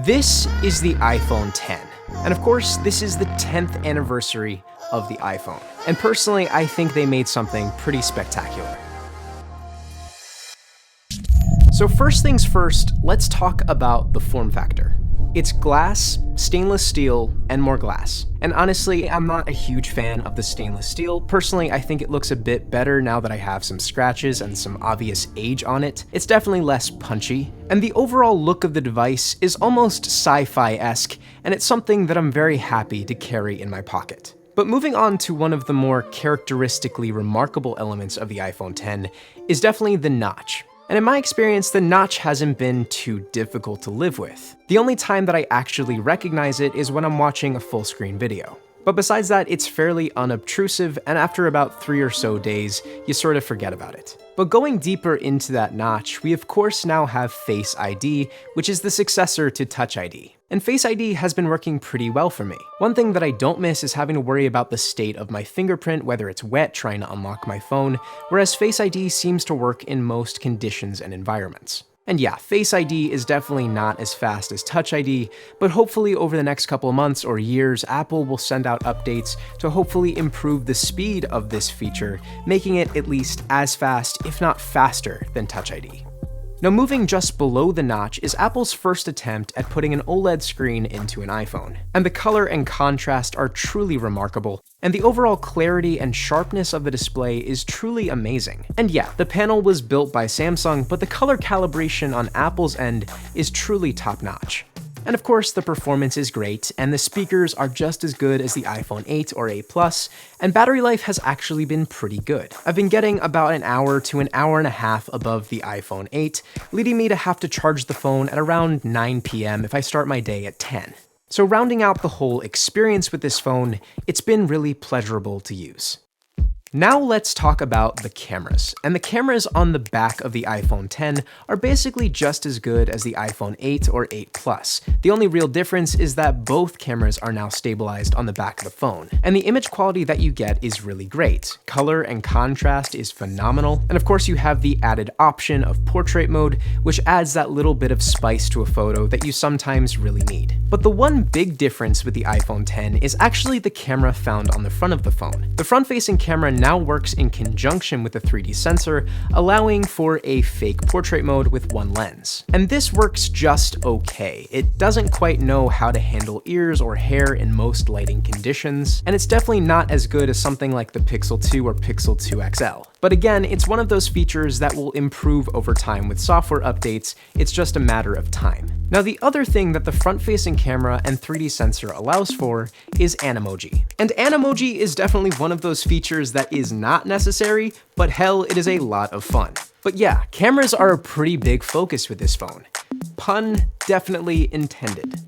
This is the iPhone X. And of course, this is the 10th anniversary of the iPhone. And personally, I think they made something pretty spectacular. So first things first, let's talk about the form factor. It's glass, stainless steel, and more glass. And honestly, I'm not a huge fan of the stainless steel. Personally, I think it looks a bit better now that I have some scratches and some obvious age on it. It's definitely less punchy. And the overall look of the device is almost sci-fi-esque, and it's something that I'm very happy to carry in my pocket. But moving on to one of the more characteristically remarkable elements of the iPhone X is definitely the notch. And in my experience, the notch hasn't been too difficult to live with. The only time that I actually recognize it is when I'm watching a full screen video. But besides that, it's fairly unobtrusive, and after about 3 or so days, you sort of forget about it. But going deeper into that notch, we of course now have Face ID, which is the successor to Touch ID. And Face ID has been working pretty well for me. One thing that I don't miss is having to worry about the state of my fingerprint, whether it's wet trying to unlock my phone, whereas Face ID seems to work in most conditions and environments. And yeah, Face ID is definitely not as fast as Touch ID, but hopefully over the next couple of months or years, Apple will send out updates to hopefully improve the speed of this feature, making it at least as fast, if not faster, than Touch ID. Now, moving just below the notch is Apple's first attempt at putting an OLED screen into an iPhone. And the color and contrast are truly remarkable, and the overall clarity and sharpness of the display is truly amazing. And yeah, the panel was built by Samsung, but the color calibration on Apple's end is truly top-notch. And of course, the performance is great, and the speakers are just as good as the iPhone 8 or 8 Plus, and battery life has actually been pretty good. I've been getting about an hour to an hour and a half above the iPhone 8, leading me to have to charge the phone at around 9 p.m. if I start my day at 10. So rounding out the whole experience with this phone, it's been really pleasurable to use. Now let's talk about the cameras. And the cameras on the back of the iPhone X are basically just as good as the iPhone 8 or 8 Plus. The only real difference is that both cameras are now stabilized on the back of the phone. And the image quality that you get is really great. Color and contrast is phenomenal. And of course you have the added option of portrait mode, which adds that little bit of spice to a photo that you sometimes really need. But the one big difference with the iPhone X is actually the camera found on the front of the phone. The front-facing camera now works in conjunction with the 3D sensor, allowing for a fake portrait mode with one lens. And this works just okay. It doesn't quite know how to handle ears or hair in most lighting conditions, and it's definitely not as good as something like the Pixel 2 or Pixel 2 XL. But again, it's one of those features that will improve over time with software updates. It's just a matter of time. Now, the other thing that the front-facing camera and 3D sensor allows for is Animoji. And Animoji is definitely one of those features that is not necessary, but hell, it is a lot of fun. But yeah, cameras are a pretty big focus with this phone. Pun definitely intended.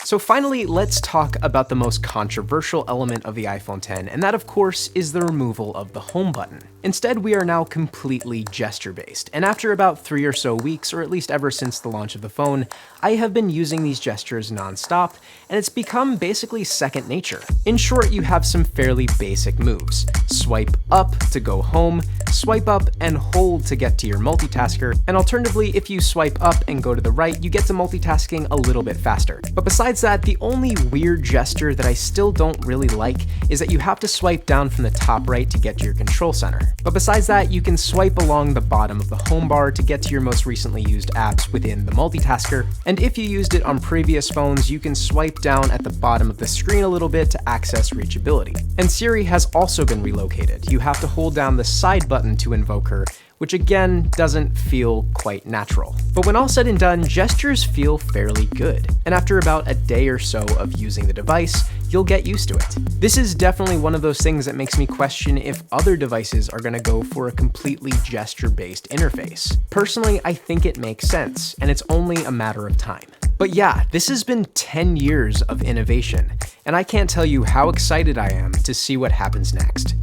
So finally, let's talk about the most controversial element of the iPhone X, and that of course is the removal of the home button. Instead, we are now completely gesture-based, and after about 3 or so weeks, or at least ever since the launch of the phone, I have been using these gestures non-stop, and it's become basically second nature. In short, you have some fairly basic moves. Swipe up to go home, swipe up and hold to get to your multitasker, and alternatively, if you swipe up and go to the right, you get to multitasking a little bit faster. But besides that, the only weird gesture that I still don't really like is that you have to swipe down from the top right to get to your control center. But besides that, you can swipe along the bottom of the home bar to get to your most recently used apps within the multitasker. And if you used it on previous phones, you can swipe down at the bottom of the screen a little bit to access reachability. And Siri has also been relocated. You have to hold down the side button to invoke her, which again doesn't feel quite natural. But when all said and done, gestures feel fairly good. And after about a day or so of using the device, you'll get used to it. This is definitely one of those things that makes me question if other devices are gonna go for a completely gesture-based interface. Personally, I think it makes sense, and it's only a matter of time. But yeah, this has been 10 years of innovation, and I can't tell you how excited I am to see what happens next.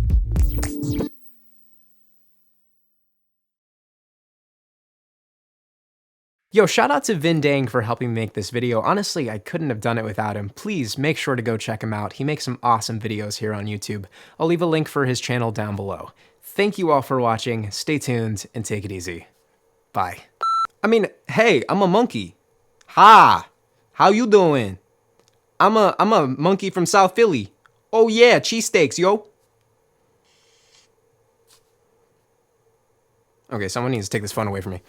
Yo, shout out to Vinh Dang for helping me make this video. Honestly, I couldn't have done it without him. Please make sure to go check him out. He makes some awesome videos here on YouTube. I'll leave a link for his channel down below. Thank you all for watching. Stay tuned and take it easy. Bye. I mean, hey, I'm a monkey. Ha! How you doing? I'm a monkey from South Philly. Oh yeah, cheesesteaks, yo. Okay, someone needs to take this phone away from me.